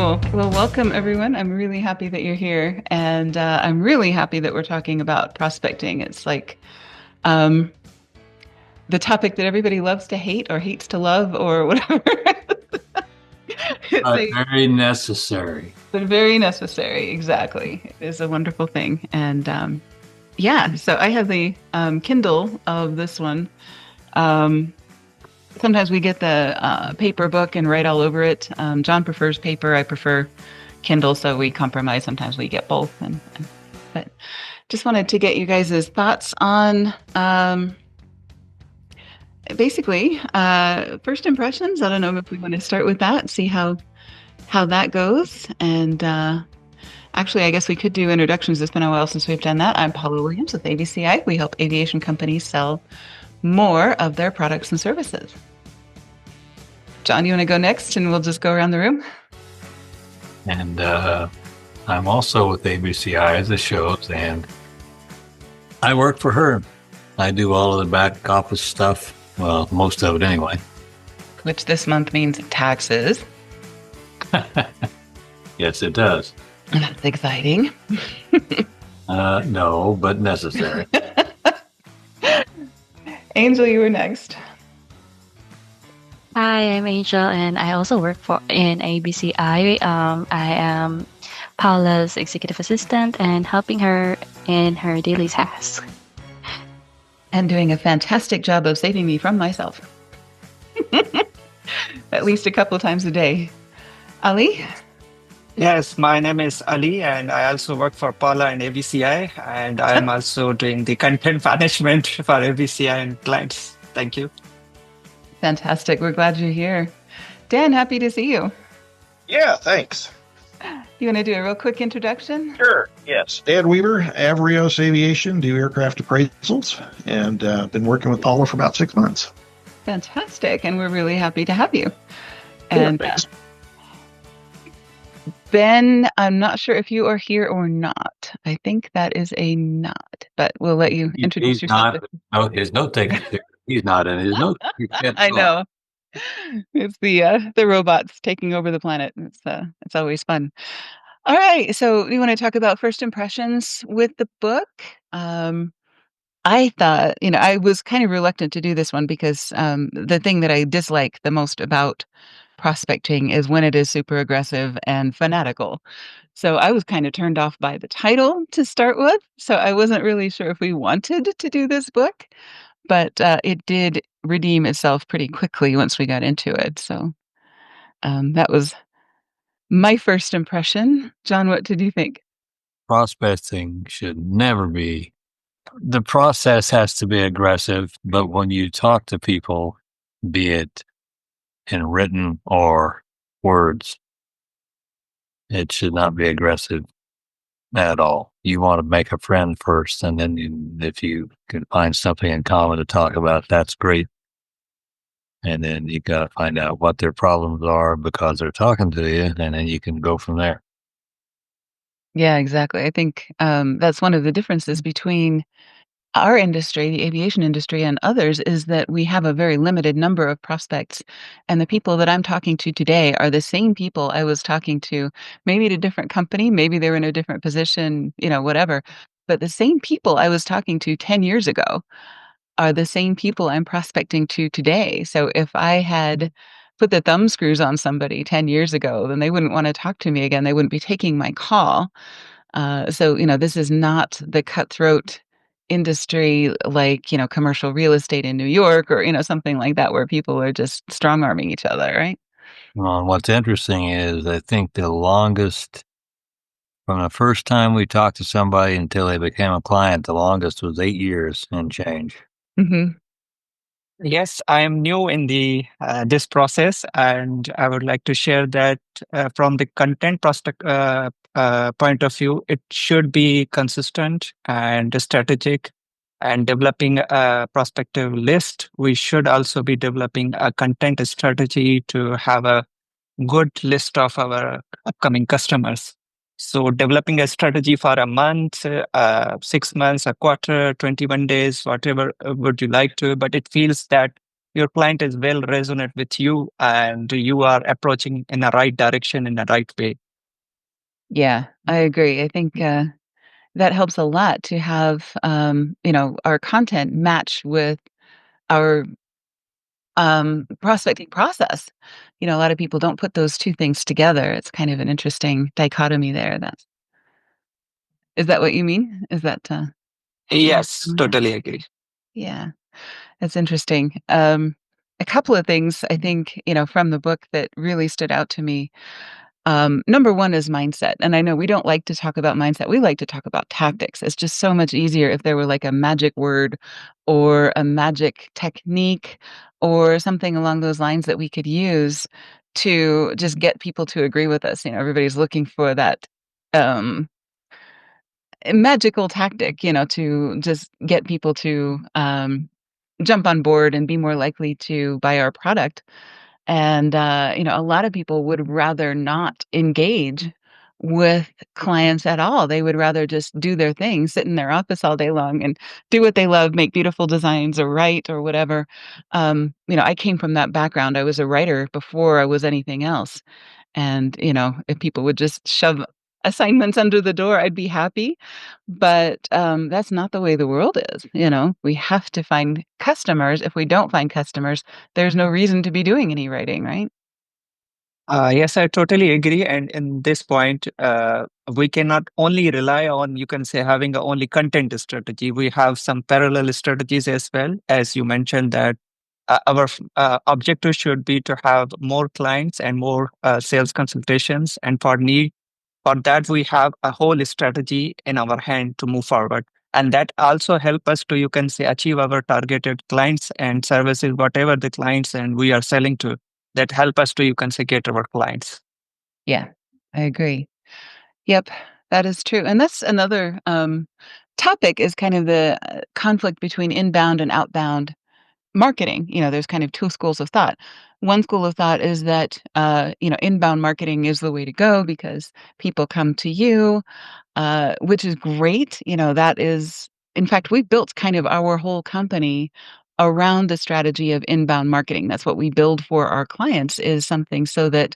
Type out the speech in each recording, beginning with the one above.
Cool. Well, welcome everyone. I'm really happy that you're here, and I'm really happy that we're talking about prospecting. It's like um, the topic that everybody loves to hate or hates to love or whatever. It's Very necessary. but very necessary. Exactly. It is a wonderful thing. And yeah, so I have the Kindle of this one. Um, Sometimes we get the paper book and write all over it. John prefers paper. I prefer Kindle, so we compromise. Sometimes we get both. But just wanted to get you guys' thoughts on basically first impressions. I don't know if we want to start with that, see how that goes. And actually, I guess we could do introductions. It's been a while since we've done that. I'm Paula Williams with ABCI. We help aviation companies sell more of their products and services. John, you want to go next and we'll just go around the room? And I'm also with ABCI as the shows, and I work for her. I do all of the back office stuff. Well, most of it anyway. Which this month means taxes. Yes, it does. That's exciting. No, but necessary. Angel, you were next. Hi, I'm Angel, and I also work in ABCI. I am Paula's executive assistant and helping her in her daily tasks. And doing a fantastic job of saving me from myself. At least a couple times a day. Ali? Yes, my name is Ali, and I also work for Paula and ABCI, and I'm also doing the content management for ABCI and clients. Thank you. Fantastic. We're glad you're here. Dan, happy to see you. Yeah, thanks. You want to do a real quick introduction? Sure. Yes. Dan Weaver, Avrios Aviation, do aircraft appraisals, and been working with Paula for about 6 months. Fantastic. And we're really happy to have you. Yeah, And thanks. Ben, I'm not sure if you are here or not. I think that is a not, but we'll let you introduce He's yourself. not. No, his note taking. He's not in his note. I know. It's the robots taking over the planet. It's always fun. All right, so we want to talk about first impressions with the book. I thought, I was kind of reluctant to do this one because the thing that I dislike the most about prospecting is when it is super aggressive and fanatical. So I was kind of turned off by the title to start with. So I wasn't really sure if we wanted to do this book, but it did redeem itself pretty quickly once we got into it. So that was my first impression. John, what did you think? Prospecting should never be. The process has to be aggressive, but when you talk to people, be it in written or words, it should not be aggressive at all. You want to make a friend first, and then if you can find something in common to talk about, that's great. And then you got to find out what their problems are because they're talking to you, and then you can go from there. Yeah, exactly. I think that's one of the differences between our industry, the aviation industry, and others is that we have a very limited number of prospects. And the people that I'm talking to today are the same people I was talking to, maybe at a different company, maybe they were in a different position, whatever. But the same people I was talking to 10 years ago are the same people I'm prospecting to today. So if I had put the thumb screws on somebody 10 years ago, then they wouldn't want to talk to me again. They wouldn't be taking my call. So, this is not the cutthroat industry like, commercial real estate in New York or, something like that where people are just strong arming each other, right? Well, what's interesting is I think the longest, from the first time we talked to somebody until they became a client, the longest was 8 years and change. Hmm. Yes, I am new in the this process, and I would like to share that from the content prospect point of view, it should be consistent and strategic. And developing a prospective list, we should also be developing a content strategy to have a good list of our upcoming customers. So developing a strategy for a month, 6 months, a quarter, 21 days, whatever would you like to, but it feels that your client is well resonate with you and you are approaching in the right direction, in the right way. Yeah, I agree. I think that helps a lot to have our content match with our prospecting process. A lot of people don't put those two things together. It's kind of an interesting dichotomy there. Is that what you mean? Is that where you're Yes, going with that? totally agree. Yeah, that's interesting. A couple of things I think, from the book that really stood out to me. Number one is mindset. And I know we don't like to talk about mindset. We like to talk about tactics. It's just so much easier if there were like a magic word or a magic technique or something along those lines that we could use to just get people to agree with us. Everybody's looking for that um, magical tactic, to just get people to jump on board and be more likely to buy our product. And, a lot of people would rather not engage with clients at all. They would rather just do their thing, sit in their office all day long and do what they love, make beautiful designs or write or whatever. I came from that background. I was a writer before I was anything else. And, if people would just shove assignments under the door, I'd be happy. But that's not the way the world is. We have to find customers. If we don't find customers, there's no reason to be doing any writing, right? Yes, I totally agree. And in this point, we cannot only rely on, you can say, having a only content strategy. We have some parallel strategies as well. As you mentioned, that our objective should be to have more clients and more sales consultations. And for that, we have a whole strategy in our hand to move forward. And that also help us to, you can say, achieve our targeted clients and services, whatever the clients and we are selling to, that help us to, you can say, get our clients. Yeah, I agree. Yep, that is true. And that's another topic is kind of the conflict between inbound and outbound marketing. There's kind of two schools of thought. One school of thought is that, inbound marketing is the way to go because people come to you, which is great. That is, in fact, we built kind of our whole company around the strategy of inbound marketing. That's what we build for our clients is something so that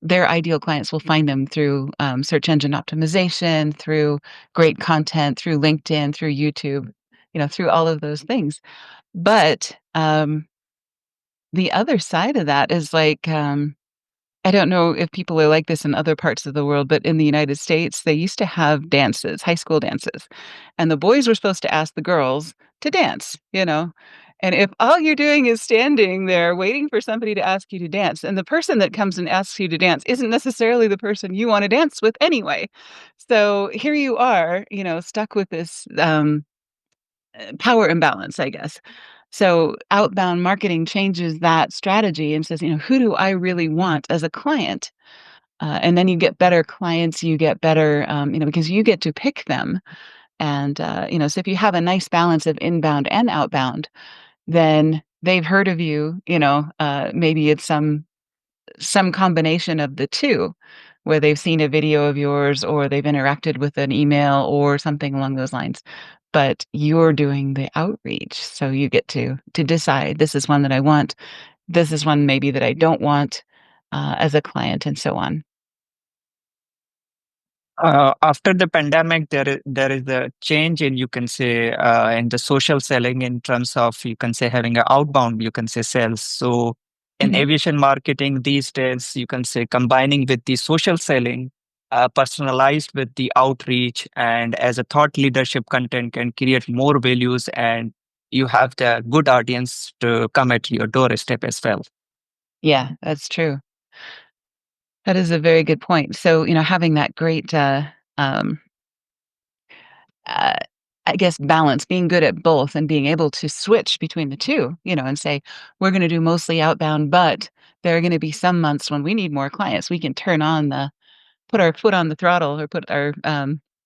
their ideal clients will find them through search engine optimization, through great content, through LinkedIn, through YouTube, through all of those things. But the other side of that is like, I don't know if people are like this in other parts of the world, but in the United States, they used to have dances, high school dances, and the boys were supposed to ask the girls to dance. And if all you're doing is standing there waiting for somebody to ask you to dance, and the person that comes and asks you to dance isn't necessarily the person you want to dance with anyway. So here you are, stuck with this power imbalance, I guess. So outbound marketing changes that strategy and says, who do I really want as a client? And then you get better clients, you get better, because you get to pick them. And, so if you have a nice balance of inbound and outbound, then they've heard of you, maybe it's some combination of the two, where they've seen a video of yours or they've interacted with an email or something along those lines. But you're doing the outreach, so you get to decide, "This is one that I want. This is one maybe that I don't want, as a client," and so on. After the pandemic, there is a change in, you can say, in the social selling in terms of, you can say, having an outbound, you can say, sales. So in Mhm. aviation marketing these days, you can say, combining with the social selling, personalized with the outreach, and as a thought leadership content can create more values, and you have the good audience to come at your doorstep as well. Yeah, that's true. That is a very good point. So, having that great, um uh, I guess balance, being good at both and being able to switch between the 2, and say, "We're gonna do mostly outbound, but there are gonna be some months when we need more clients. We can put our foot on the throttle or put our,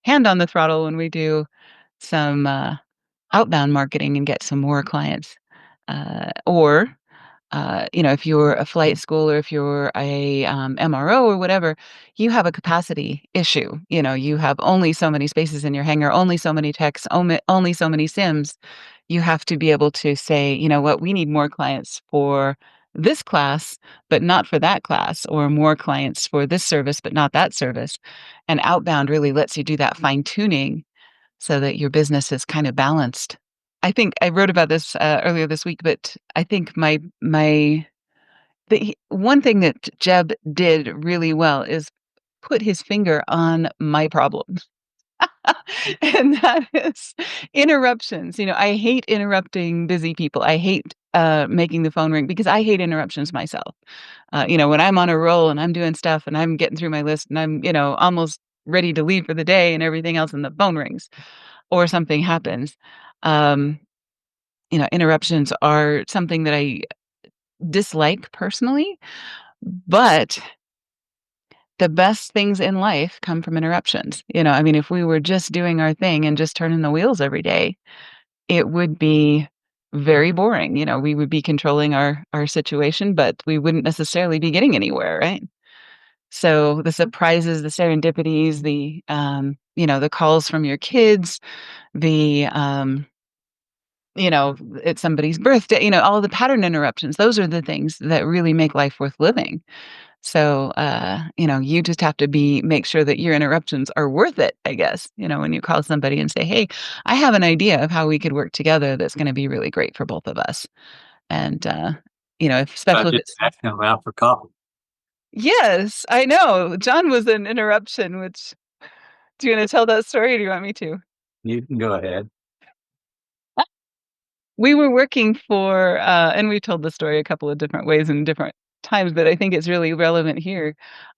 hand on the throttle when we do some, outbound marketing and get some more clients." Or if you're a flight school or if you're a MRO or whatever, you have a capacity issue. You have only so many spaces in your hangar, only so many techs, only so many sims. You have to be able to say, "You know what? We need more clients for this class, but not for that class, or more clients for this service, but not that service." And outbound really lets you do that fine-tuning so that your business is kind of balanced. I think I wrote about this, earlier this week, but I think the one thing that Jeb did really well is put his finger on my problem. And that is interruptions. I hate interrupting busy people. I hate, making the phone ring because I hate interruptions myself. When I'm on a roll and I'm doing stuff and I'm getting through my list and I'm, almost ready to leave for the day and everything else and the phone rings or something happens. Um, Interruptions are something that I dislike personally, but the best things in life come from interruptions. If we were just doing our thing and just turning the wheels every day, it would be very boring. We would be controlling our situation, but we wouldn't necessarily be getting anywhere, right? So the surprises, the serendipities, the calls from your kids, it's somebody's birthday, all the pattern interruptions. Those are the things that really make life worth living. So, you just have to make sure that your interruptions are worth it, I guess, when you call somebody and say, "Hey, I have an idea of how we could work together that's gonna be really great for both of us." And, if I especially if just it's asked him out for coffee. Yes, I know. John was an interruption, which do you wanna tell that story or do you want me to? You can go ahead. We were working for, and we told the story a couple of different ways and different times, but I think it's really relevant here.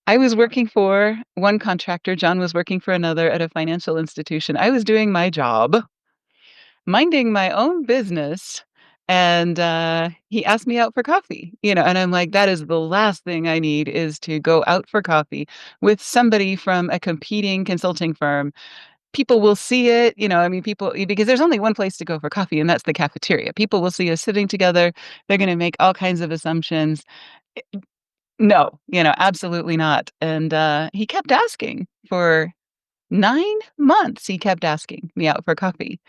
I was working for one contractor, John was working for another at a financial institution. I was doing my job, minding my own business, and, he asked me out for coffee, and I'm like, "That is the last thing I need is to go out for coffee with somebody from a competing consulting firm." People will see it, people because there's only one place to go for coffee, and that's the cafeteria. People will see us sitting together, they're gonna make all kinds of assumptions. Eh No, absolutely not, and, he kept asking for 9 months, he kept asking me out for coffee,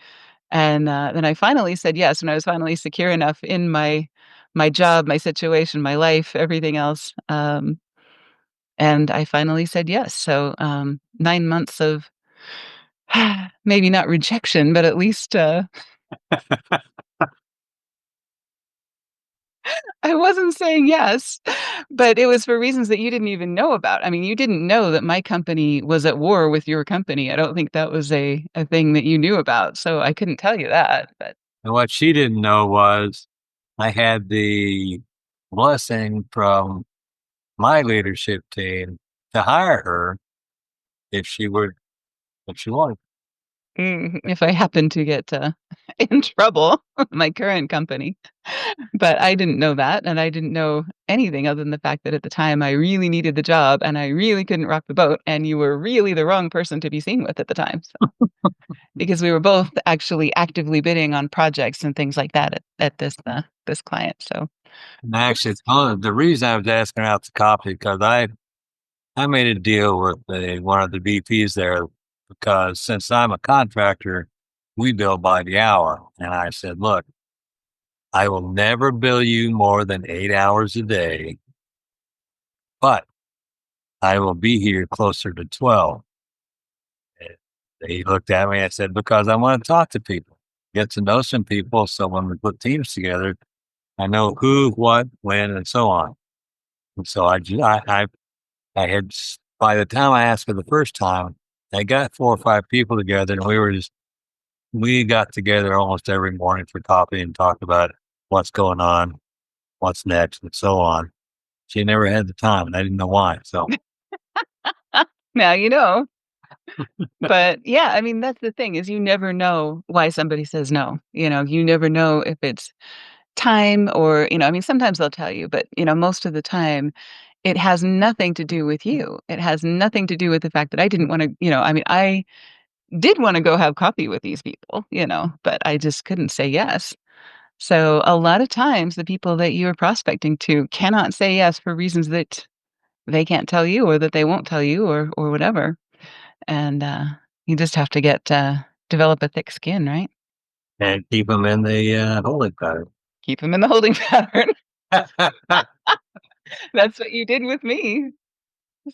and, then I finally said yes when I was finally secure enough in my job, my situation, my life, everything else, and I finally said yes, so, 9 months of maybe not rejection, but at least, I wasn't saying yes, but it was for reasons that you didn't even know about. I mean, you didn't know that my company was at war with your company. I don't think that was a thing that you knew about, so I couldn't tell you that, but And what she didn't know was I had the blessing from my leadership team to hire her if she would, if she wanted. if I happen to get, in trouble, my current company. But I didn't know that, and I didn't know anything other than the fact that at the time I really needed the job, and I really couldn't rock the boat, and you were really the wrong person to be seen with at the time, so because we were both actually actively bidding on projects and things like that at this client, so And actually, it's the reason I was asking her out to coffee because I made a deal with one of the VPs there because since I'm a contractor, we bill by the hour. And I said, look, I will never bill you more than 8 hours a day, but I will be here closer to 12. And they looked at me and said, because I want to talk to people, get to know some people. So when we put teams together, I know who, what, when, and so on. And so I had, by the time I asked her the first time, I got 4 or 5 people together and we got together almost every morning for coffee and talked about what's going on, what's next, and so on. She never had the time and I didn't know why. So now you know. But, yeah, I mean, that's the thing is you never know why somebody says no, you never know if it's time or, I mean, sometimes they'll tell you, but, most of the time, it has nothing to do with you. It has nothing to do with the fact that I didn't wanna I mean, I did wanna go have coffee with these people, but I just couldn't say yes. So, a lot of times, the people that you're prospecting to cannot say yes for reasons that they can't tell you or that they won't tell you or whatever, and, you just have to develop a thick skin, right? And keep them in the holding pattern. Keep him in the holding pattern. That's what you did with me.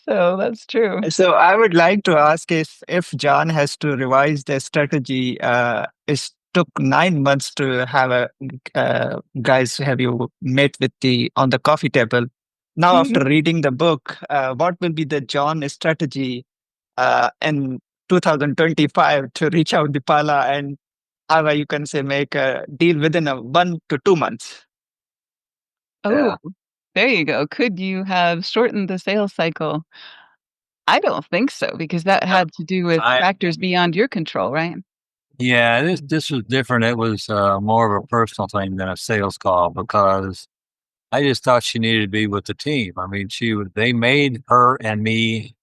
So that's true. So I would like to ask if John has to revise the strategy. It took 9 months to have a guys. Have you met with the on the coffee table? Now, after Mhm. reading the book, what will be the John strategy in 2025 to reach out to Paula and how you can say make a deal within a 1 to 2 months? Yeah. Oh, there you go. Could you have shortened the sales cycle? I don't think so, because that No, had to do with I factors beyond your control, right? yeah, this was different. It was more of a personal thing than a sales call because I just thought she needed to be with the team. I mean, they made her and me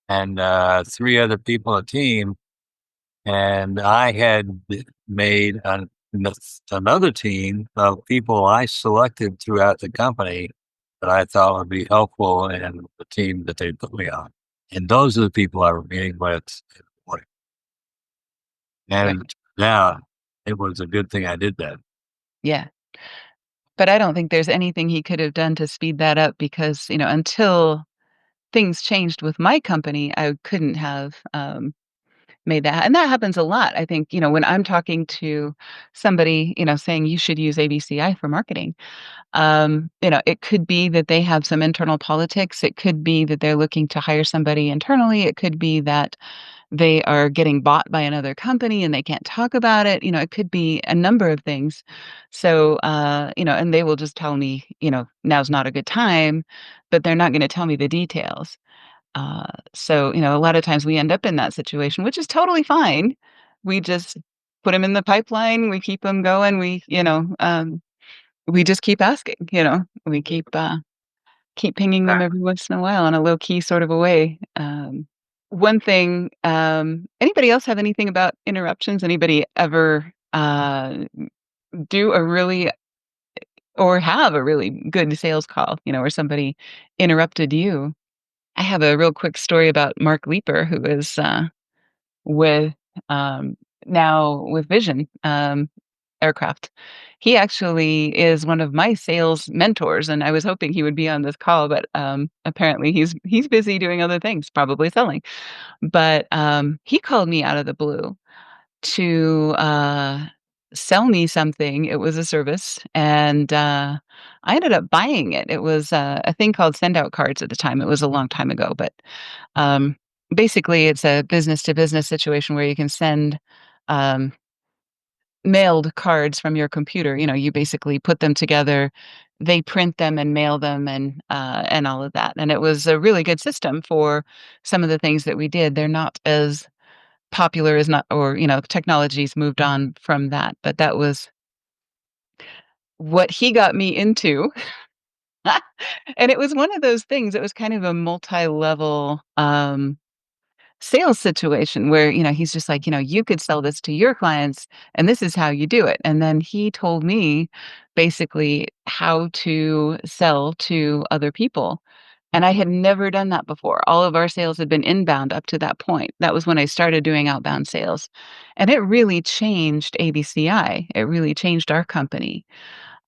and three other people a team, and I had made another team of people I selected throughout the company that I thought would be helpful in the team that they put me on. And those are the people I were meeting with. Right. And yeah, it was a good thing I did that. Yeah. But I don't think there's anything he could have done to speed that up because, until things changed with my company, I couldn't have, made that and that happens a lot. I think, when I'm talking to somebody, saying you should use ABCI for marketing, it could be that they have some internal politics. It could be that they're looking to hire somebody internally. It could be that they are getting bought by another company and they can't talk about it. It could be a number of things. So, and they will just tell me, now's not a good time, but they're not going to tell me the details. So, a lot of times we end up in that situation, which is totally fine. We just put them in the pipeline. We keep them going. We just keep asking, we keep pinging them every once in a while in a low key sort of a way. One thing, anybody else have anything about interruptions? Anybody ever do a really or have a really good sales call, where somebody interrupted you? I have a real quick story about Mark Leeper, who is with um, now with Vision Aircraft. He actually is one of my sales mentors, and I was hoping he would be on this call, but apparently he's busy doing other things, probably selling. But he called me out of the blue to sell me something. It was a service, and I ended up buying it. It was a thing called send out cards at the time. It was a long time ago, but um, basically, it's a business to business situation where you can send um, mailed cards from your computer. You basically put them together, they print them and mail them, and all of that. And it was a really good system for some of the things that we did. They're not as popular as not, or technology's moved on from that, but that was what he got me into. And it was one of those things. It was kind of a multi-level sales situation where, he's just like, you could sell this to your clients and this is how you do it. And then he told me basically how to sell to other people. And I had never done that before. All of our sales had been inbound up to that point. That was when I started doing outbound sales. And it really changed ABCI. It really changed our company.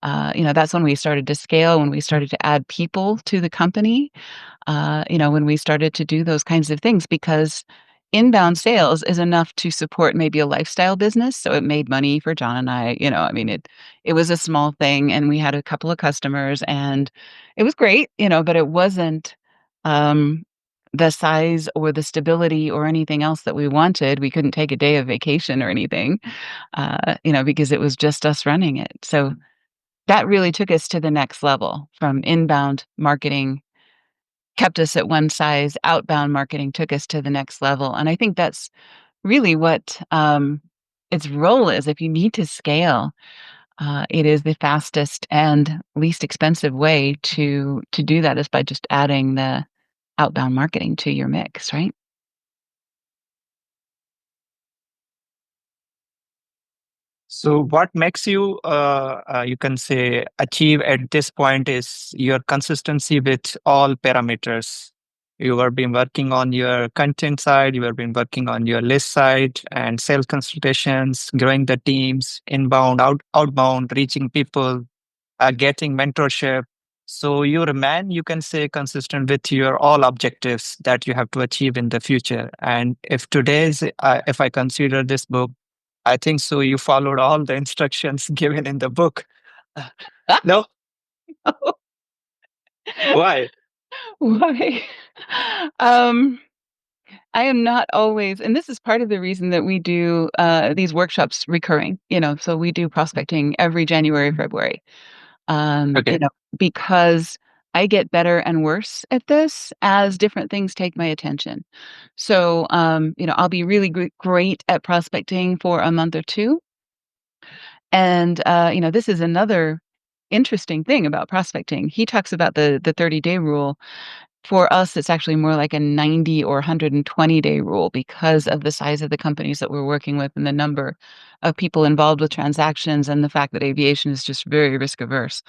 That's when we started to scale, when we started to add people to the company, when we started to do those kinds of things, because inbound sales is enough to support maybe a lifestyle business. So it made money for John and I. I mean, it was a small thing, and we had a couple of customers, and it was great, but it wasn't um, the size or the stability or anything else that we wanted. We couldn't take a day of vacation or anything, because it was just us running it. So that really took us to the next level. From inbound marketing kept us at one size, outbound marketing took us to the next level, and I think that's really what, its role is. If you need to scale, it is the fastest and least expensive way to do that is by just adding the outbound marketing to your mix, right? So, what makes you, you can say, achieve at this point is your consistency with all parameters. You have been working on your content side, you have been working on your list side and sales consultations, growing the teams, inbound, outbound, reaching people, getting mentorship. So you're a man, you can say, consistent with your all objectives that you have to achieve in the future. And if I consider this book, I think so you followed all the instructions given in the book. No? Why? Why? Um, I am not always, and this is part of the reason that we do these workshops recurring. So we do prospecting every January, February. Okay. Because I get better and worse at this as different things take my attention. So, I'll be really great at prospecting for a month or two. And, this is another interesting thing about prospecting. He talks about the 30-day rule. For us, it's actually more like a 90 or 120-day rule because of the size of the companies that we're working with and the number of people involved with transactions and the fact that aviation is just very risk averse.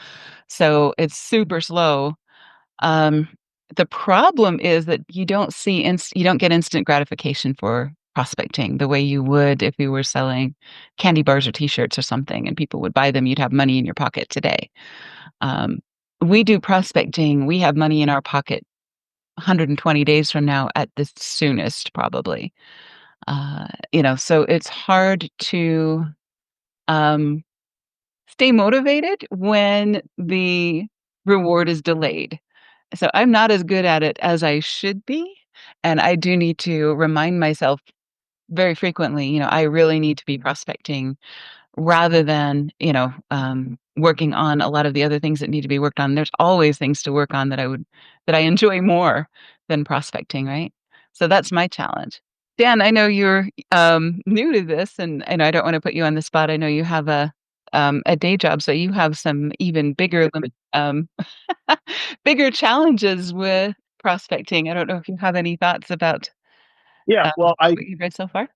So it's super slow. Um, the problem is that you don't get instant gratification for prospecting the way you would if you were selling candy bars or T-shirts or something, and people would buy them. You'd have money in your pocket today. Um, we do prospecting. We have money in our pocket 120 days from now at the soonest, probably. So it's hard to um, stay motivated when the reward is delayed. So I'm not as good at it as I should be, and I do need to remind myself very frequently, I really need to be prospecting rather than, working on a lot of the other things that need to be worked on. There's always things to work on that I enjoy more than prospecting, right? So that's my challenge. Dan, I know you're new to this, and I don't want to put you on the spot. I know you have a day job, so you have some even bigger bigger challenges with prospecting. I don't know if you have any thoughts about Yeah, well, I what you've read so far.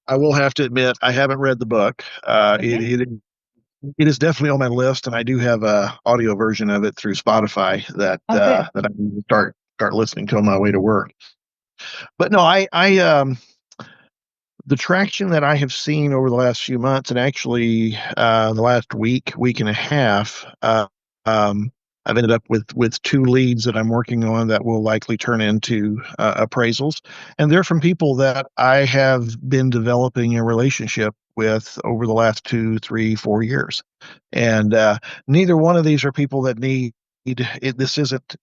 I will have to admit I haven't read the book. Okay. It is definitely on my list, and I do have a audio version of it through Spotify that Oh, good. that I need to start listening to on my way to work. But no, I the traction that I have seen over the last few months, and actually the last week and a half, I've ended up with two leads that I'm working on that will likely turn into appraisals, and they're from people that I have been developing a relationship with over the last 2, 3, 4 years, and neither one of these are people that need it. This isn't,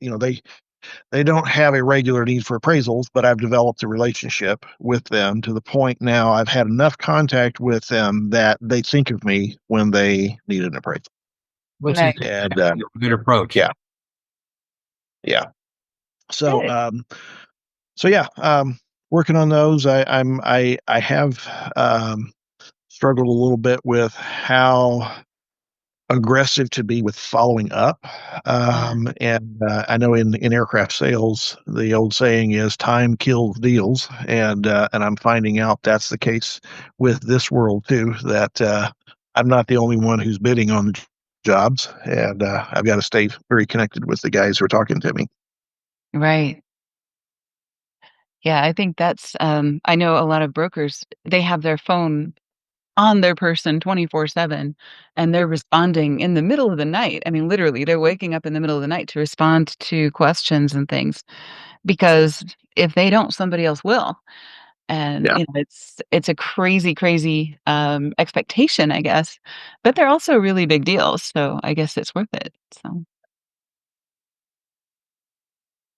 they don't have a regular need for appraisals, but I've developed a relationship with them to the point now I've had enough contact with them that they think of me when they need an appraisal. Which is Nice. And a good approach. yeah, yeah. So, Good. yeah, working on those. I have struggled a little bit with how aggressive to be with following up. And I know in aircraft sales, the old saying is time kills deals. And I'm finding out that's the case with this world too, that I'm not the only one who's bidding on the jobs. And I've got to stay very connected with the guys who are talking to me. Right. Yeah, I think that's, I know a lot of brokers, they have their phone on their person 24/7, and they're responding in the middle of the night. I mean, literally, they're waking up in the middle of the night to respond to questions and things because if they don't, somebody else will. And, Yeah. it's a crazy, crazy, expectation, I guess, but they're also really big deals, so I guess it's worth it, so.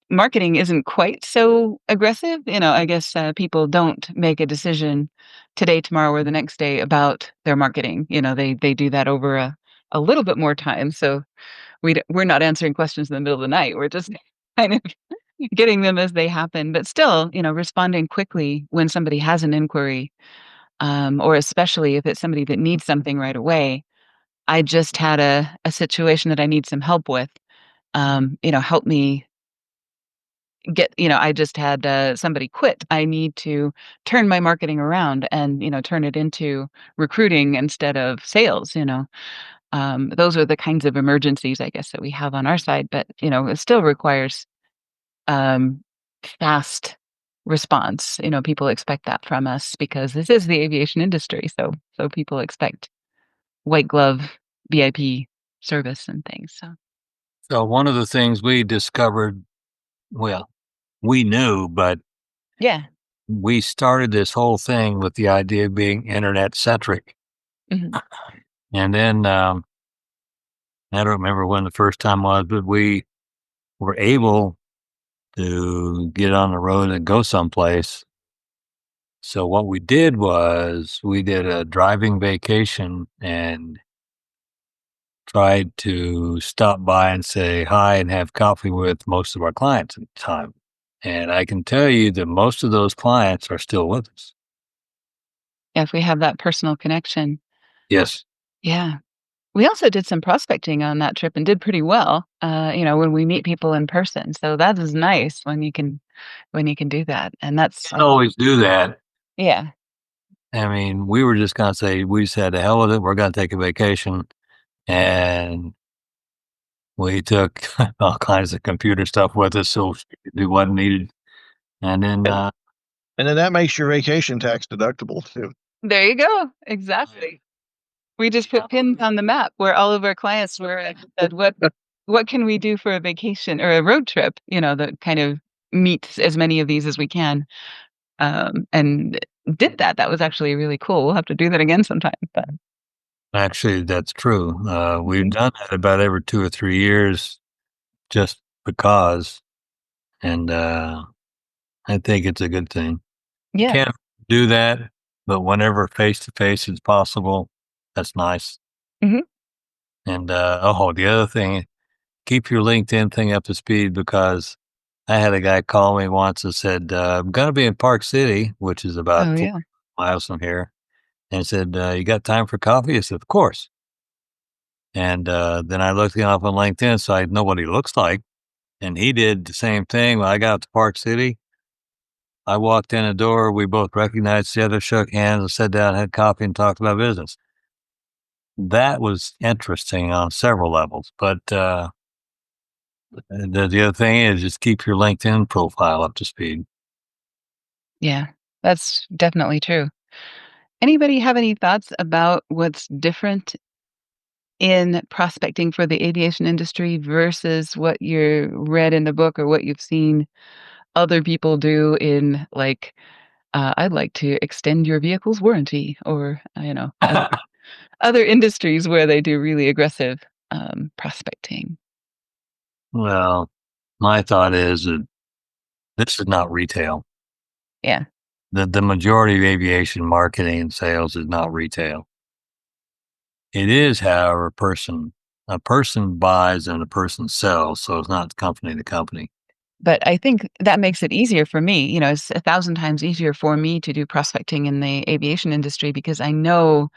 Marketing isn't quite so aggressive, I guess, people don't make a decision today, tomorrow, or the next day about their marketing, they do that over a little bit more time, so we're not answering questions in the middle of the night, we're just kind of getting them as they happen, but still, responding quickly when somebody has an inquiry, or especially if it's somebody that needs something right away. I just had a situation that I need some help with, help me I just had somebody quit. I need to turn my marketing around and, turn it into recruiting instead of sales. Those are the kinds of emergencies, I guess, that we have on our side, but, it still requires um, fast response. People expect that from us because this is the aviation industry. So people expect white glove VIP service and things. So one of the things we discovered, well, we knew, but Yeah. we started this whole thing with the idea of being internet centric. Mhm. And then I don't remember when the first time was, but we were able to get on the road and go someplace. So what we did was we did a driving vacation and tried to stop by and say hi and have coffee with most of our clients at the time. And I can tell you that most of those clients are still with us. Yeah, if we have that personal connection. Yes. Yeah. We also did some prospecting on that trip and did pretty well, when we meet people in person. So that is nice when you can do that. And that's Can't always do that. yeah. I mean, we were just going to say, we said, the hell with it. We're going to take a vacation. And we took all kinds of computer stuff with us so we could do what needed. And then, And then that makes your vacation tax deductible too. There you go. Exactly. We just put pins on the map where all of our clients were and said, what can we do for a vacation or a road trip, that kind of meets as many of these as we can. And did that. That was actually really cool. We'll have to do that again sometime. But actually, that's true. We've done that about every 2 or 3 years just because. And I think it's a good thing. yeah. Can't do that, but whenever face to face is possible, that's nice. Mhm. And the other thing, keep your LinkedIn thing up to speed because I had a guy call me once and said, I'm going to be in Park City, which is about Oh 4 yeah. miles from here. And said, you got time for coffee? I said, of course. And then I looked him up on LinkedIn so I know what he looks like. And he did the same thing. When I got to Park City, I walked in the door. We both recognized the other, shook hands, and sat down, had coffee, and talked about business. That was interesting on several levels. But the other thing is just keep your LinkedIn profile up to speed. Yeah. That's definitely true. Anybody have any thoughts about what's different in prospecting for the aviation industry versus what you read in the book or what you've seen other people do in I'd like to extend your vehicle's warranty or, other industries where they do really aggressive prospecting. Well, my thought is that this is not retail. Yeah. The majority of aviation marketing and sales is not retail. It is, however, a person buys and a person sells, so it's not company to company. But I think that makes it easier for me. It's 1,000 times easier for me to do prospecting in the aviation industry because I know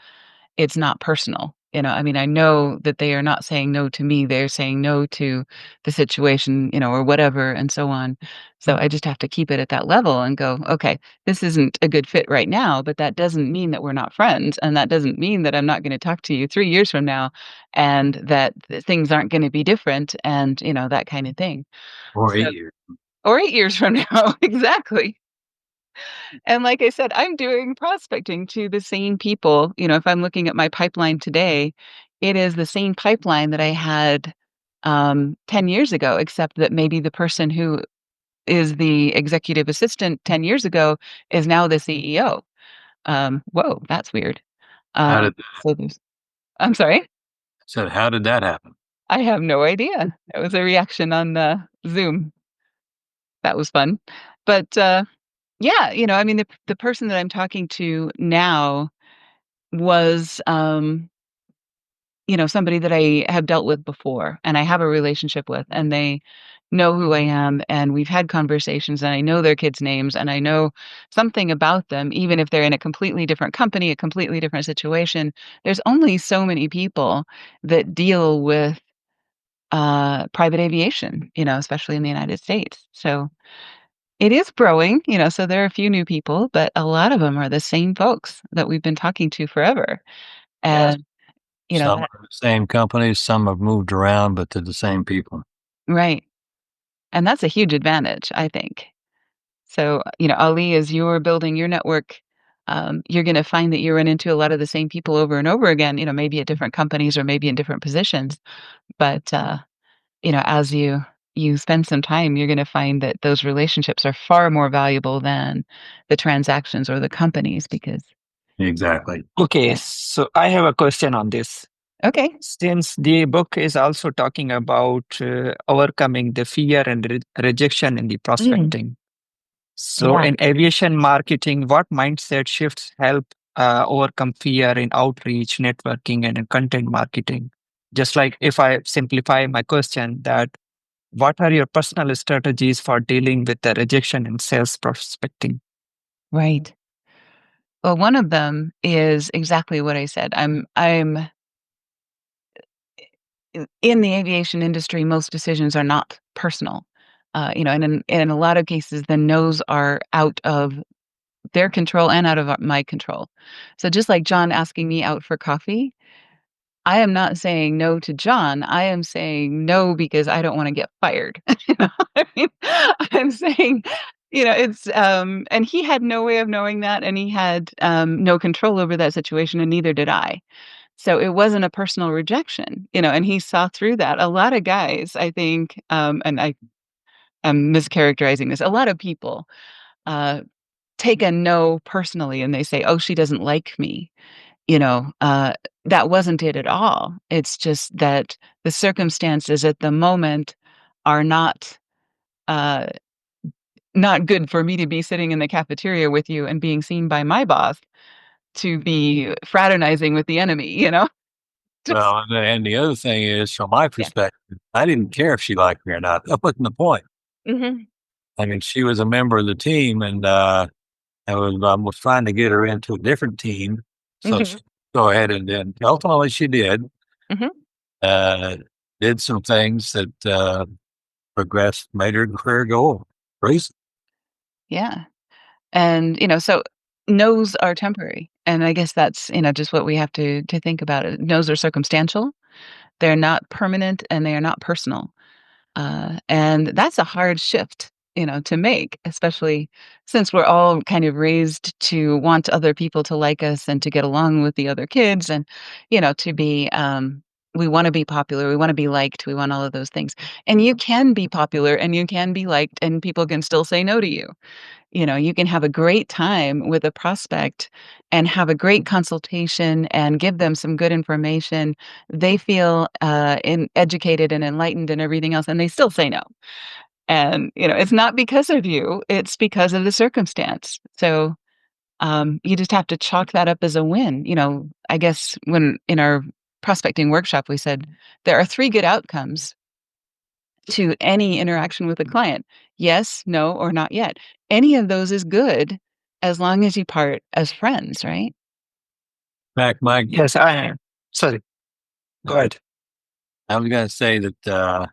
it's not personal. I mean, I know that they are not saying no to me. They're saying no to the situation, or whatever, and so on. So I just have to keep it at that level and go, okay, this isn't a good fit right now, but that doesn't mean that we're not friends. And that doesn't mean that I'm not going to talk to you 3 years from now and that things aren't going to be different and, that kind of thing. Or So, 8 years. or 8 years from now. Exactly. And like I said, I'm doing prospecting to the same people. If I'm looking at my pipeline today, it is the same pipeline that I had 10 years ago, except that maybe the person who is the executive assistant 10 years ago is now the CEO. Whoa, that's weird. How did So I'm sorry, said how did that happen? I have no idea. It was a reaction on Zoom. That was fun. But yeah, I mean, the person that I'm talking to now was, somebody that I have dealt with before and I have a relationship with, and they know who I am, and we've had conversations, and I know their kids' names, and I know something about them, even if they're in a completely different company, a completely different situation. There's only so many people that deal with private aviation, especially in the United States. So it is growing, so there are a few new people, but a lot of them are the same folks that we've been talking to forever. Yes. And, Some that are the same companies, some have moved around, but to the same people. right. And that's a huge advantage, I think. So, Ali, as you're building your network, you're going to find that you run into a lot of the same people over and over again, maybe at different companies or maybe in different positions. But, as you spend some time, you're going to find that those relationships are far more valuable than the transactions or the companies because, Exactly. Okay, yeah. so I have a question on this. Okay. Since the book is also talking about overcoming the fear and rejection in the Mm, prospecting. So, yeah. in aviation marketing, what mindset shifts help overcome fear in outreach, networking, and in content marketing? Just like if I simplify my question, that what are your personal strategies for dealing with the rejection in sales prospecting? Right. Well, one of them is exactly what I said. I'm in the aviation industry, most decisions are not personal. And in a lot of cases, the no's are out of their control and out of my control. So just like John asking me out for coffee, I am not saying no to John. I am saying no because I don't want to get fired. I mean, I'm saying, and he had no way of knowing that, and he had no control over that situation, and neither did I. So it wasn't a personal rejection, and he saw through that. A lot of guys, I think, and I'm mischaracterizing this, a lot of people uh, take a no personally and they say, oh, she doesn't like me. You know, uh, that wasn't it at all. It's just that the circumstances at the moment are uh, not good for me to be sitting in the cafeteria with you and being seen by my boss to be fraternizing with the enemy. Just Well, and the other thing is, from my yeah. perspective, I didn't care if she liked me or not. That wasn't the point. Mhm. I mean, she was a member of the team, and I was trying to get her into a different team, so she Mhm. go ahead and then ultimately she did. Mhm. Uh, did some things that progressed, made her career go recent. Yeah. And, so no's are temporary. And I guess that's, just what we have to think about it. No's are circumstantial. They're not permanent and they are not personal. And that's a hard shift, to make, especially since we're all kind of raised to want other people to like us and to get along with the other kids and, to be, we want to be popular. We want to be liked. We want all of those things. And you can be popular and you can be liked and people can still say no to you. You can have a great time with a prospect and have a great consultation and give them some good information. They feel educated and enlightened and everything else, and they still say no. And it's not because of you; it's because of the circumstance. So you just have to chalk that up as a win. I guess when in our prospecting workshop we said there are three good outcomes to any interaction with a client. Yes, no, or not yet. Any of those is good as long as you part as friends, right? In fact, Mike, Yes, I am. Sorry, go ahead. I was going to say that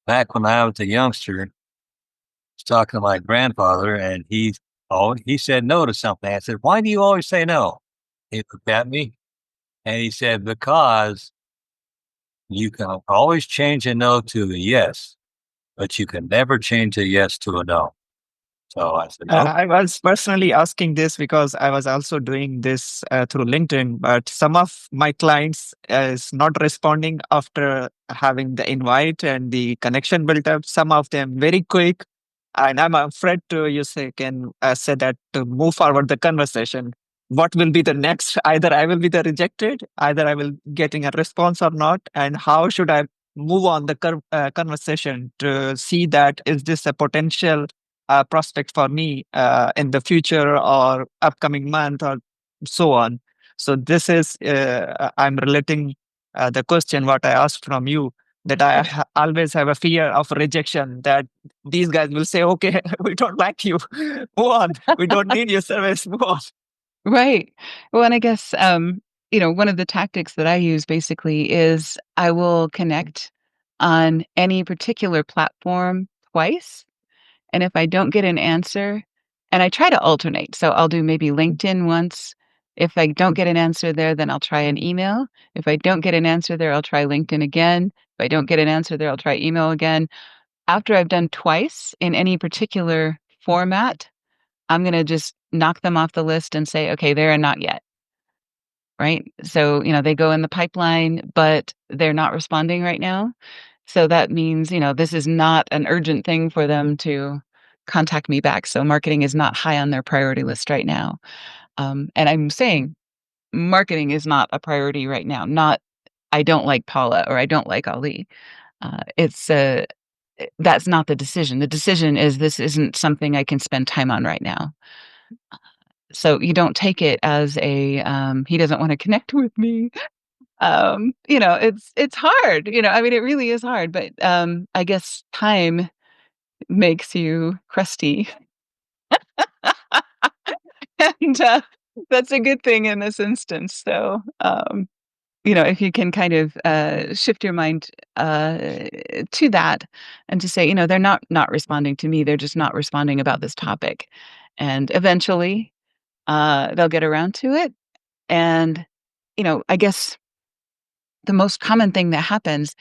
back when I was a youngster, I was talking to my grandfather, and he said no to something. I said, "Why do you always say no?" He looked at me and he said, "Because you can always change a no to a yes, but you can never change a yes to a no." So I said, "Oh, I was personally asking this because I was also doing this through LinkedIn, but some of my clients is not responding after having the invite and the connection built up. Some of them very quick, and I'm afraid to you say can say that to move forward the conversation. What will be the next? Either I will be the rejected, either I will getting a response or not, and how should I move on the conversation to see that is this a potential prospect for me in the future or upcoming month or so on. So this is I'm relating the question what I asked from you that I always have a fear of rejection that these guys will say, okay, we don't like you, move on, we don't need your service, move on. Right. Well, and I guess, one of the tactics that I use basically is I will connect on any particular platform twice. And if I don't get an answer, and I try to alternate. So I'll do maybe LinkedIn once. If I don't get an answer there, then I'll try an email. If I don't get an answer there, I'll try LinkedIn again. If I don't get an answer there, I'll try email again. After I've done twice in any particular format, I'm going to just knock them off the list and say, okay, they're a not yet. Right. So, they go in the pipeline, but they're not responding right now. So that means, this is not an urgent thing for them to contact me back. So marketing is not high on their priority list right now. And I'm saying marketing is not a priority right now. Not, I don't like Paula or I don't like Ali. It's that's not the decision. The decision is this isn't something I can spend time on right now. So you don't take it as a he doesn't want to connect with me. It's hard. I mean, it really is hard. But I guess time makes you crusty, and that's a good thing in this instance. So if you can kind of shift your mind to that and to say, they're not responding to me, they're just not responding about this topic, and eventually they'll get around to it. And I guess the most common thing that happens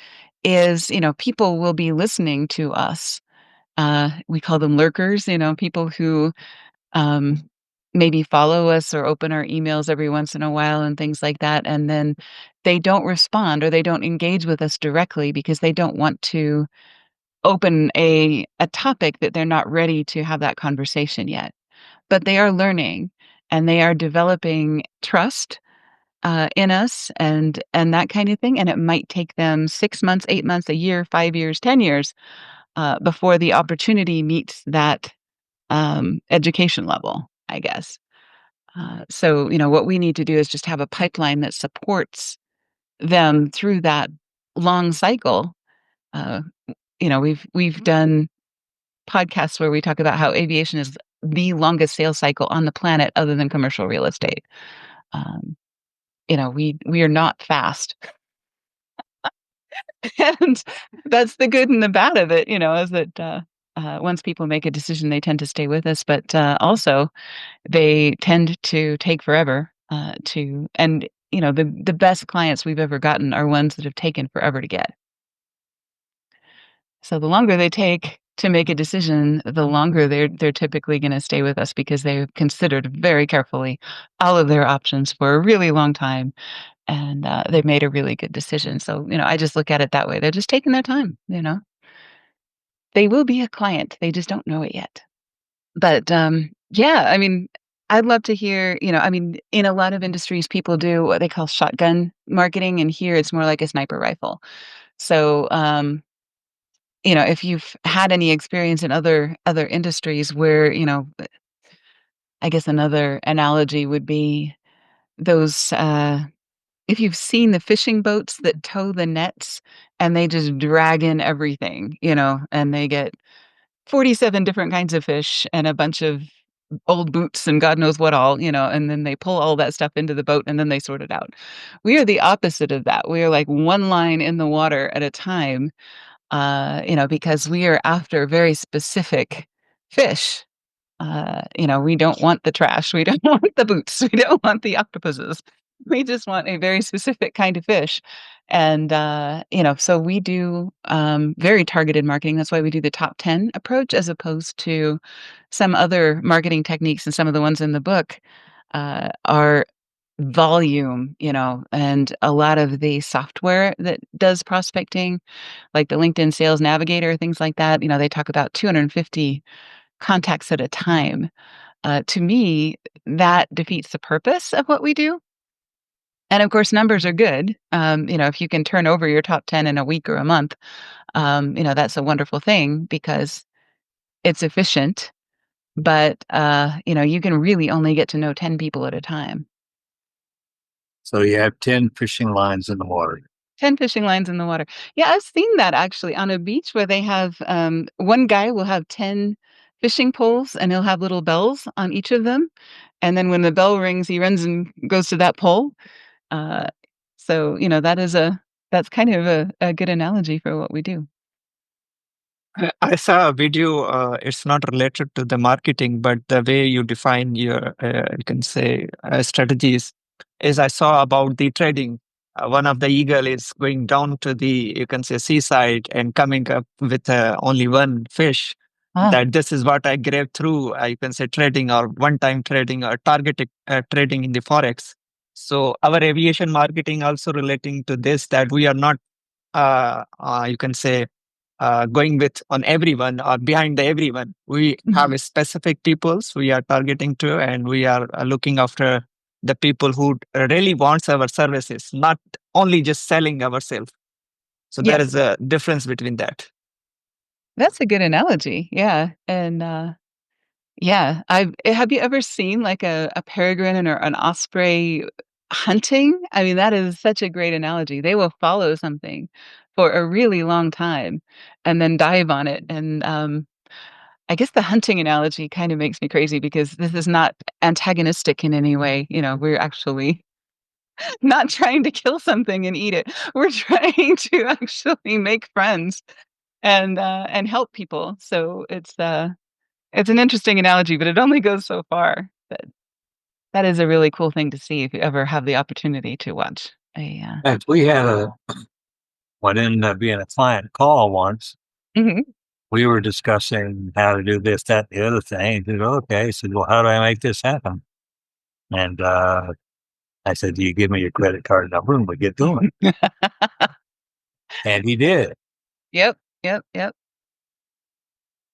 is people will be listening to us. We call them lurkers, people who um, maybe follow us or open our emails every once in a while and things like that. And then they don't respond or they don't engage with us directly because they don't want to open a topic that they're not ready to have that conversation yet. But they are learning and they are developing trust in us and that kind of thing. And it might take them 6 months, 8 months, a year, 5 years, 10 years before the opportunity meets that education level, I guess. So, what we need to do is just have a pipeline that supports them through that long cycle. Uh, we've done podcasts where we talk about how aviation is the longest sales cycle on the planet, other than commercial real estate. Um, we are not fast, and that's the good and the bad of it. Is that once people make a decision, they tend to stay with us, but also they tend to take forever, and, the best clients we've ever gotten are ones that have taken forever to get. So the longer they take to make a decision, the longer they're typically gonna stay with us because they've considered very carefully all of their options for a really long time, and, they've made a really good decision. So, I just look at it that way. They're just taking their time. They will be a client, they just don't know it yet. But, yeah, I mean, I'd love to hear, I mean, in a lot of industries, people do what they call shotgun marketing, and here it's more like a sniper rifle. So, if you've had any experience in other industries where, I guess another analogy would be those, if you've seen the fishing boats that tow the nets and they just drag in everything, and they get 47 different kinds of fish and a bunch of old boots and God knows what all, and then they pull all that stuff into the boat and then they sort it out. We are the opposite of that. We are like one line in the water at a time, because we are after very specific fish. We don't want the trash. We don't want the boots. We don't want the octopuses. We just want a very specific kind of fish. And, so we do very targeted marketing. That's why we do the top 10 approach as opposed to some other marketing techniques. And some of the ones in the book are volume, and a lot of the software that does prospecting, like the LinkedIn Sales Navigator, things like that, they talk about 250 contacts at a time. To me, that defeats the purpose of what we do. And of course, numbers are good. If you can turn over your top 10 in a week or a month, that's a wonderful thing because it's efficient. But, you can really only get to know 10 people at a time. So you have 10 fishing lines in the water. 10 fishing lines in the water. Yeah, I've seen that actually on a beach where they have, one guy will have 10 fishing poles and he'll have little bells on each of them. And then when the bell rings, he runs and goes to that pole. Uh, so, that's kind of a good analogy for what we do. I saw a video. It's not related to the marketing, but the way you define your, you can say, strategies is I saw about the trading. One of the eagle is going down to the, you can say, seaside and coming up with only one fish. that this is what I grab through, you can say trading or one-time trading or targeted trading in the Forex. So our aviation marketing also relating to this, that we are not, you can say, going with on everyone or behind the everyone. We have a specific peoples we are targeting to, and we are looking after the people who really wants our services, not only just selling ourselves. So there Yes. is a difference between that. That's a good analogy. Yeah. And yeah, have you ever seen like a peregrine or an osprey hunting? I mean, that is such a great analogy. They will follow something for a really long time and then dive on it. And I guess the hunting analogy kind of makes me crazy because this is not antagonistic in any way. We're actually not trying to kill something and eat it. We're trying to actually make friends and help people. So it's an interesting analogy, but it only goes so far. But that is a really cool thing to see if you ever have the opportunity to watch And we had what ended up being a client call once. Mhm. We were discussing how to do this, that, and the other thing. He said, okay. I said, well, how do I make this happen? And I said, do you give me your credit card number and we get going? And he did. Yep, yep, yep.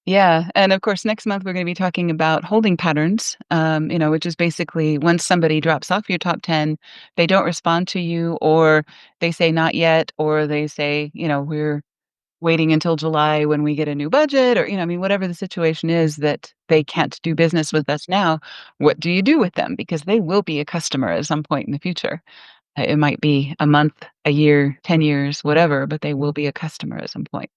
Yeah, and of course, next month we're gonna be talking about holding patterns, which is basically once somebody drops off your top 10, they don't respond to you, or they say not yet, or they say, we're waiting until July when we get a new budget, or, whatever the situation is that they can't do business with us now. What do you do with them? Because they will be a customer at some point in the future. It might be a month, a year, 10 years, whatever, but they will be a customer at some point.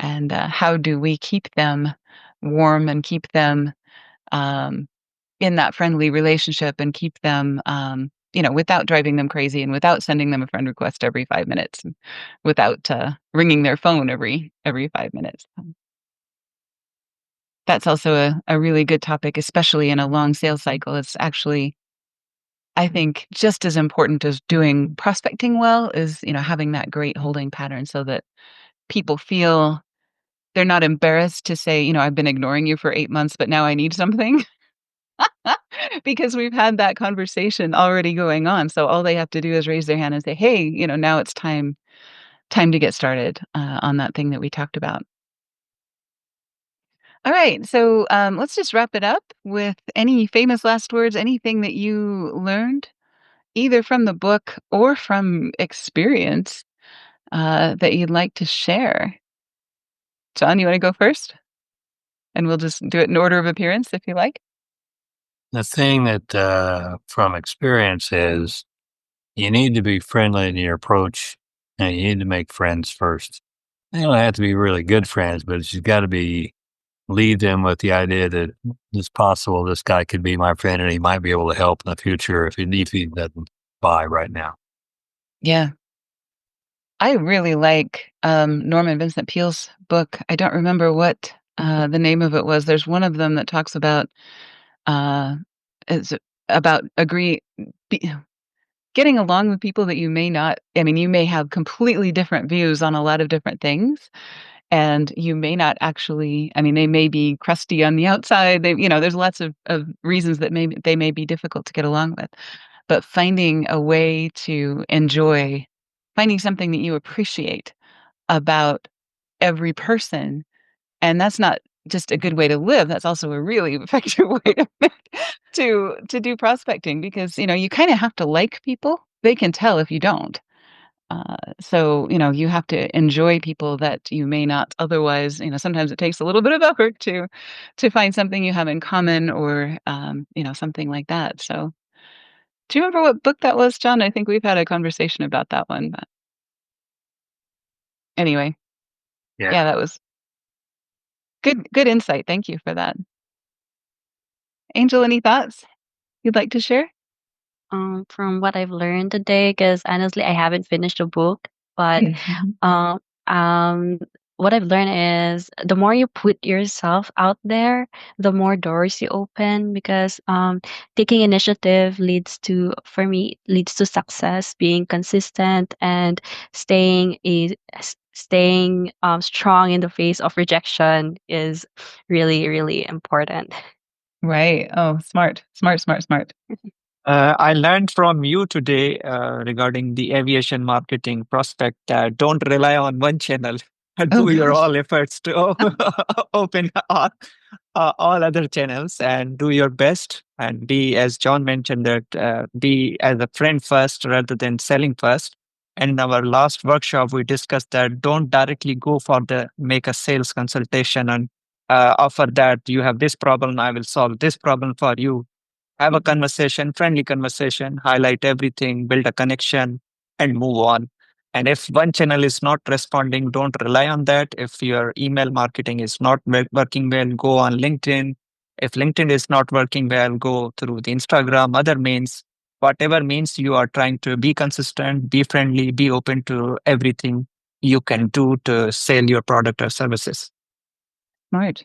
And how do we keep them warm and keep them um, in that friendly relationship and keep them, without driving them crazy and without sending them a friend request every 5 minutes, and without ringing their phone every 5 minutes. That's also a really good topic, especially in a long sales cycle. It's actually, I think, just as important as doing prospecting well is, having that great holding pattern so that people feel they're not embarrassed to say, "I've been ignoring you for 8 months, but now I need something." Because we've had that conversation already going on, so all they have to do is raise their hand and say, "Hey, now it's time to get started, on that thing that we talked about." Alright, so, let's just wrap it up with any famous last words, anything that you learned, either from the book or from experience, that you'd like to share. John, you wanna go first? And we'll just do it in order of appearance if you like. The thing that from experience is you need to be friendly in your approach and you need to make friends first. They don't have to be really good friends, but you've got to lead them with the idea that it's possible this guy could be my friend and he might be able to help in the future if he doesn't buy right now. Yeah. I really like, Norman Vincent Peale's book. I don't remember what, the name of it was. There's one of them that talks about, uh, it's about be getting along with people that you may not you may have completely different views on a lot of different things, and you may not actually they may be crusty on the outside. There's lots of reasons that they may be difficult to get along with. But finding a way to enjoy finding something that you appreciate about every person, and that's not just a good way to live, that's also a really effective way to do prospecting because, you kinda have to like people. They can tell if you don't. So, you have to enjoy people that you may not otherwise sometimes it takes a little bit of effort to find something you have in common or, something like that. So, do you remember what book that was, John? I think we've had a conversation about that one, but anyway, Yeah. yeah, that was good insight. Thank you for that. Angel, any thoughts you'd like to share? From what I've learned today, because honestly, I haven't finished the book, but Mhm. um, um, what I've learned is the more you put yourself out there, the more doors you open. Because taking initiative for me, leads to success. Being consistent and staying is staying strong in the face of rejection is really, really important. Right. Oh, smart, smart, smart, smart. I learned from you today regarding the aviation marketing prospect that don't rely on one channel. Oh Do your gosh. all efforts to open all other channels and do your best and be, as John mentioned, that be as a friend first rather than selling first. And in our last workshop, we discussed that don't directly go for the make a sales consultation and offer that you have this problem, I will solve this problem for you. Have a conversation, friendly conversation, highlight everything, build a connection, and move on. And if one channel is not responding, don't rely on that. If your email marketing is not working well, go on LinkedIn. If LinkedIn is not working well, go through the Instagram, other means, whatever means you are trying to be consistent, be friendly, be open to everything you can do to sell your product or services. Smart.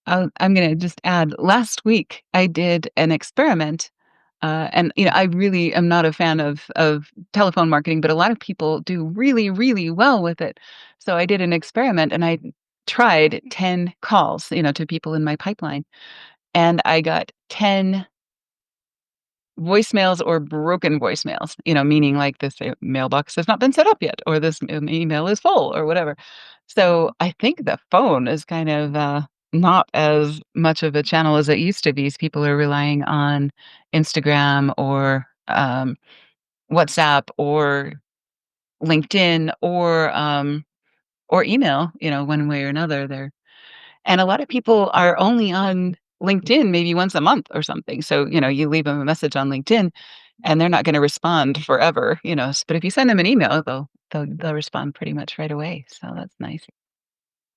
I'm going to just add, last week I did an experiment. And I really am not a fan of telephone marketing, but a lot of people do really, really well with it. So I did an experiment and I tried 10 calls, to people in my pipeline, and I got 10 voicemails or broken voicemails, meaning like this mailbox has not been set up yet, or this email is full, or whatever. So I think the phone is kind of not as much of a channel as it used to be. As people are relying on Instagram or WhatsApp or LinkedIn or email, one way or another. And a lot of people are only on LinkedIn maybe once a month or something. So, you leave them a message on LinkedIn and they're not going to respond forever, but if you send them an email, they'll respond pretty much right away. So that's nice.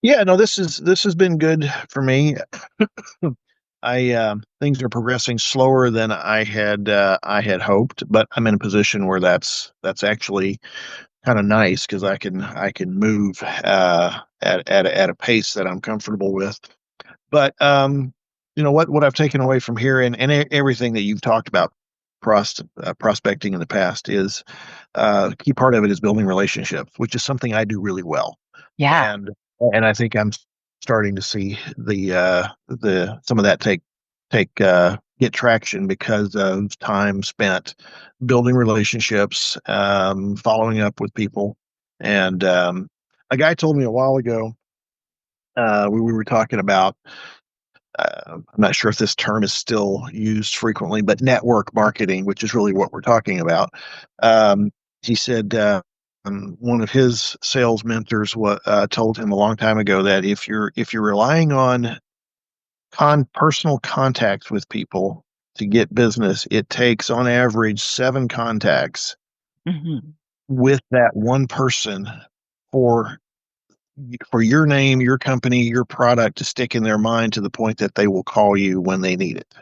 Yeah, no, this has been good for me. Things are progressing slower than I had hoped, but I'm in a position where that's actually kind of nice because I can move at a pace that I'm comfortable with. But what I've taken away from here and everything that you've talked about prospecting in the past is a key part of it is building relationships, which is something I do really well. Yeah, And I think I'm starting to see the some of that get traction because of time spent building relationships, following up with people. And a guy told me a while ago, we were talking about, I'm not sure if this term is still used frequently, but network marketing, which is really what we're talking about. He said one of his sales mentors told him a long time ago that if you're relying on personal contacts with people to get business, it takes on average 7 contacts hmm with that one person for your name, your company, your product to stick in their mind to the point that they will call you when they need it.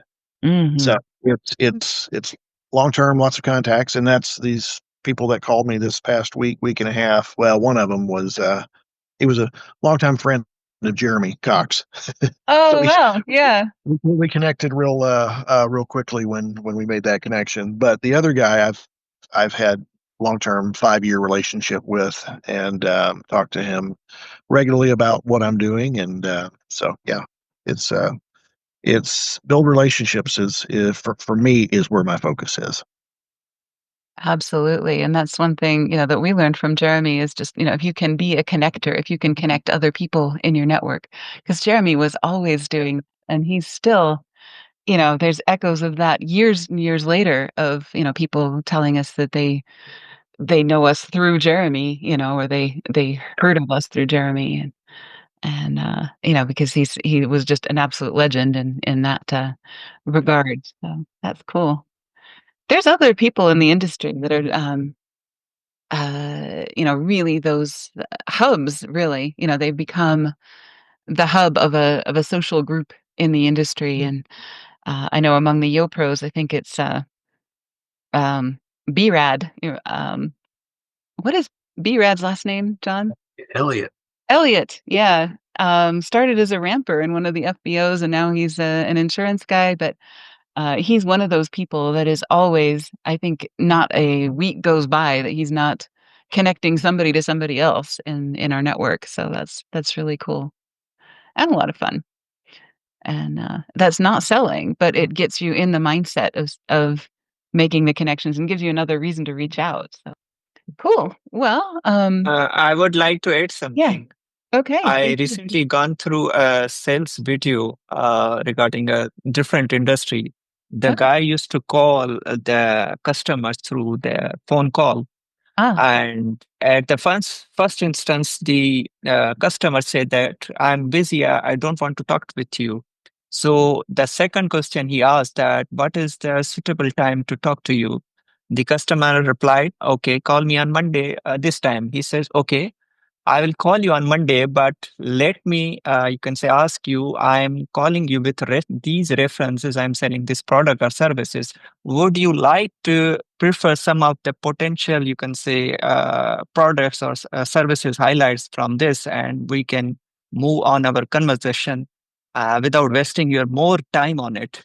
So hmm it's long term, lots of contacts, and that's these people that called me this past week and a half. Well, one of them was he was a longtime friend of Jeremy Cox. So Oh wow, yeah. we connected real quickly when we made that connection. But the other guy I've had long-term 5-year relationship with and talk to him regularly about what I'm doing. And so yeah, it's it's build relationships is for me is where my focus is. Absolutely. And that's one thing, that we learned from Jeremy is just, if you can be a connector, if you can connect other people in your network, because Jeremy was always doing, and he's still, there's echoes of that years and years later of, people telling us that they know us through Jeremy, or they heard of us through Jeremy. And because he was just an absolute legend in that regard. So that's cool. There's other people in the industry that are really those hubs, really. They've become the hub of a social group in the industry. And I know among the Yo pros, I think it's um, BRAD. What is BRAD's last name, John? Elliot. Elliot. Yeah. Started as a ramper in one of the FBOs, and now he's an insurance guy. But he's one of those people that is always, I think, not a week goes by that he's not connecting somebody to somebody else in our network. So that's really cool and a lot of fun. And that's not selling, but it gets you in the mindset of making the connections and gives you another reason to reach out. So cool. Well, I would like to add yeah. something. Okay. I Please do. recently gone through a sales video regarding a different industry. The Oh, guy used to call the customers through the phone call, ah, and at the first instance, the customer said that I'm busy, I don't want to talk with you. So the second question he asked that what is the suitable time to talk to you? The customer replied, "Okay, call me on Monday this time." He says, "Okay, I will call you on Monday, but let me, you can say, ask you, I'm calling you with these references. I'm selling this product or services. Would you like to prefer some of the potential, you can say, products or services highlights from this, and we can move on our conversation without wasting your more time on it?"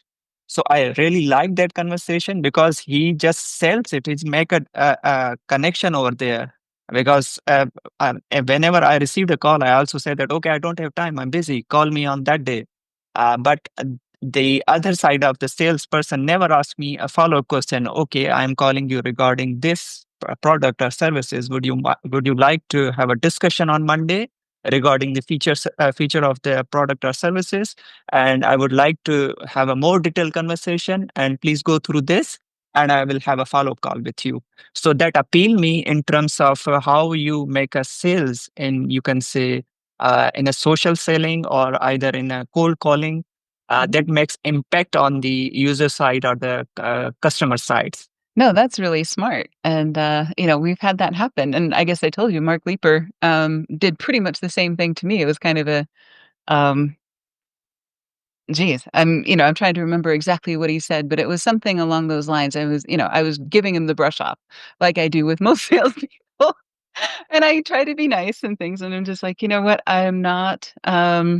So I really like that conversation because he just sells it. He's make a connection over there because whenever I received a call, I also said that, okay, I don't have time. I'm busy. Call me on that day. But the other side of the salesperson never asked me a follow-up question. Okay, I'm calling you regarding this product or services. Would you like to have a discussion on Monday regarding the feature of the product or services? And I would like to have a more detailed conversation. And please go through this, and I will have a follow-up call with you. So that appeal me in terms of how you make a sales in, you can say, in a social selling or either in a cold calling, that makes impact on the user side or the customer sides. no, that's really smart. And we've had that happen. And I guess I told you, Mark Leeper did pretty much the same thing to me. It was kind of a um, geez, I'm trying to remember exactly what he said, but it was something along those lines. I was giving him the brush off like I do with most salespeople. And I try to be nice and things, and I'm just like, "You know what? I am not, uh,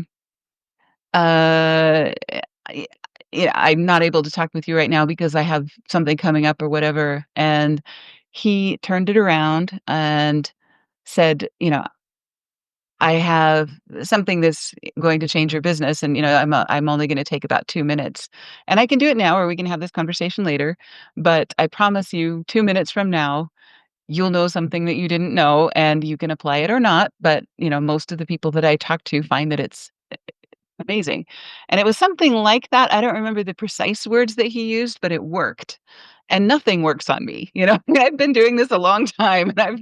I I'm not able to talk with you right now because I have something coming up or whatever." And he turned it around and said, "I have something that's going to change your business, and, I'm only gonna take about 2 minutes. And I can do it now, or we can have this conversation later, but I promise you 2 minutes from now, you'll know something that you didn't know, and you can apply it or not, but, most of the people that I talk to find that it's amazing." And it was something like that. I don't remember the precise words that he used, but it worked. And nothing works on me, I've been doing this a long time, and I've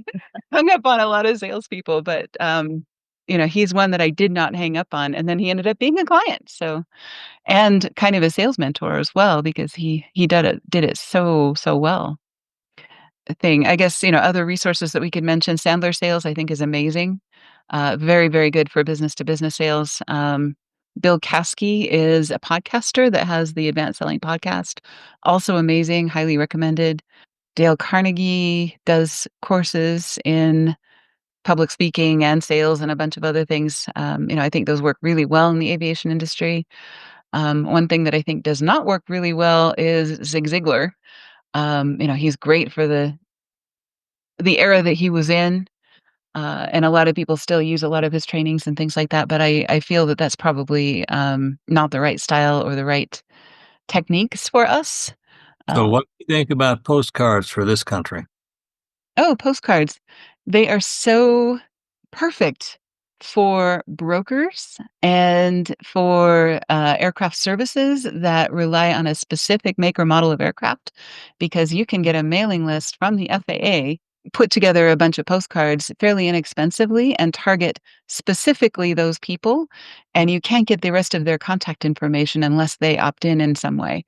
hung up on a lot of salespeople, but, he's one that I did not hang up on, and then he ended up being a client, so and kind of a sales mentor as well because he did it so, so well. Thing. I guess, other resources that we could mention, Sandler Sales, I think is amazing. Very, very good for business to business sales. Bill Caskey is a podcaster that has the Advanced Selling Podcast. Also amazing, highly recommended. Dale Carnegie does courses in public speaking and sales and a bunch of other things. I think those work really well in the aviation industry. One thing that I think does not work really well is Zig Ziglar. He's great for the era that he was in, and a lot of people still use a lot of his trainings and things like that, but I feel that that's probably, not the right style or the right techniques for us. So, Uh what do you think about postcards for this country? Oh, postcards. They are so perfect for brokers and for, aircraft services that rely on a specific make or model of aircraft, because you can get a mailing list from the FAA, put together a bunch of postcards fairly inexpensively, and target specifically those people, and you can't get the rest of their contact information unless they opt in some way.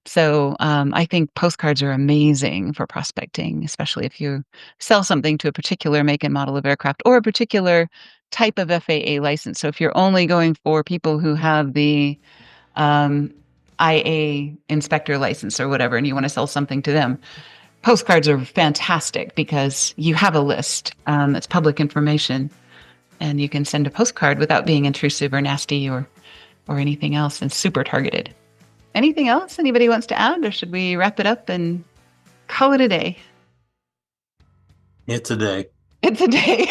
So, I think postcards are amazing for prospecting, especially if you sell something to a particular make and model of aircraft or a particular type of FAA license. So if you're only going for people who have the um, IA inspector license or whatever, and you want to sell something to them, postcards are fantastic because you have a list. It's public information, and you can send a postcard without being intrusive or nasty or anything else, and super targeted. Anything else anybody wants to add, or should we wrap it up and call it a day? It's a day. It's a day.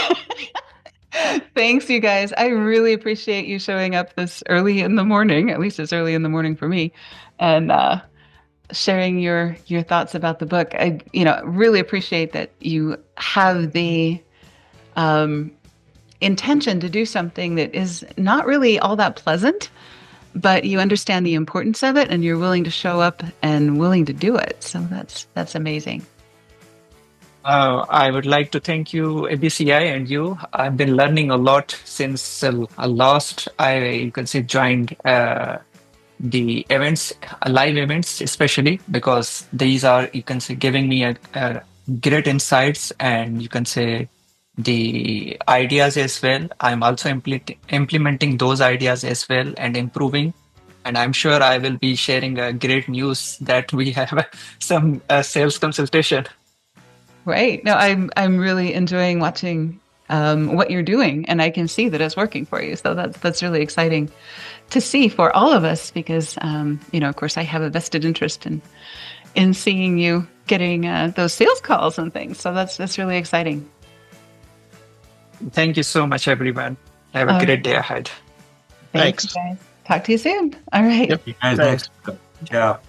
Thanks, you guys. I really appreciate you showing up this early in the morning, at least it's early in the morning for me, and sharing your thoughts about the book. I really appreciate that you have the intention to do something that is not really all that pleasant, but you understand the importance of it and you're willing to show up and willing to do it. So that's amazing. I would like to thank you, ABCI, and you. I've been learning a lot since last you can say, joined the events, live events, especially because these are, you can say, giving me a great insights, and you can say the ideas as well. I'm also implementing those ideas as well and improving. And I'm sure I will be sharing great news that we have some sales consultation. Right. No, I'm really enjoying watching what you're doing, and I can see that it's working for you. So that's really exciting to see for all of us, because of course, I have a vested interest in seeing you getting those sales calls and things. So that's really exciting. Thank you so much, everyone. Have a great day ahead. Thanks, guys. Talk to you soon. All right. Yep. You guys next. Ciao.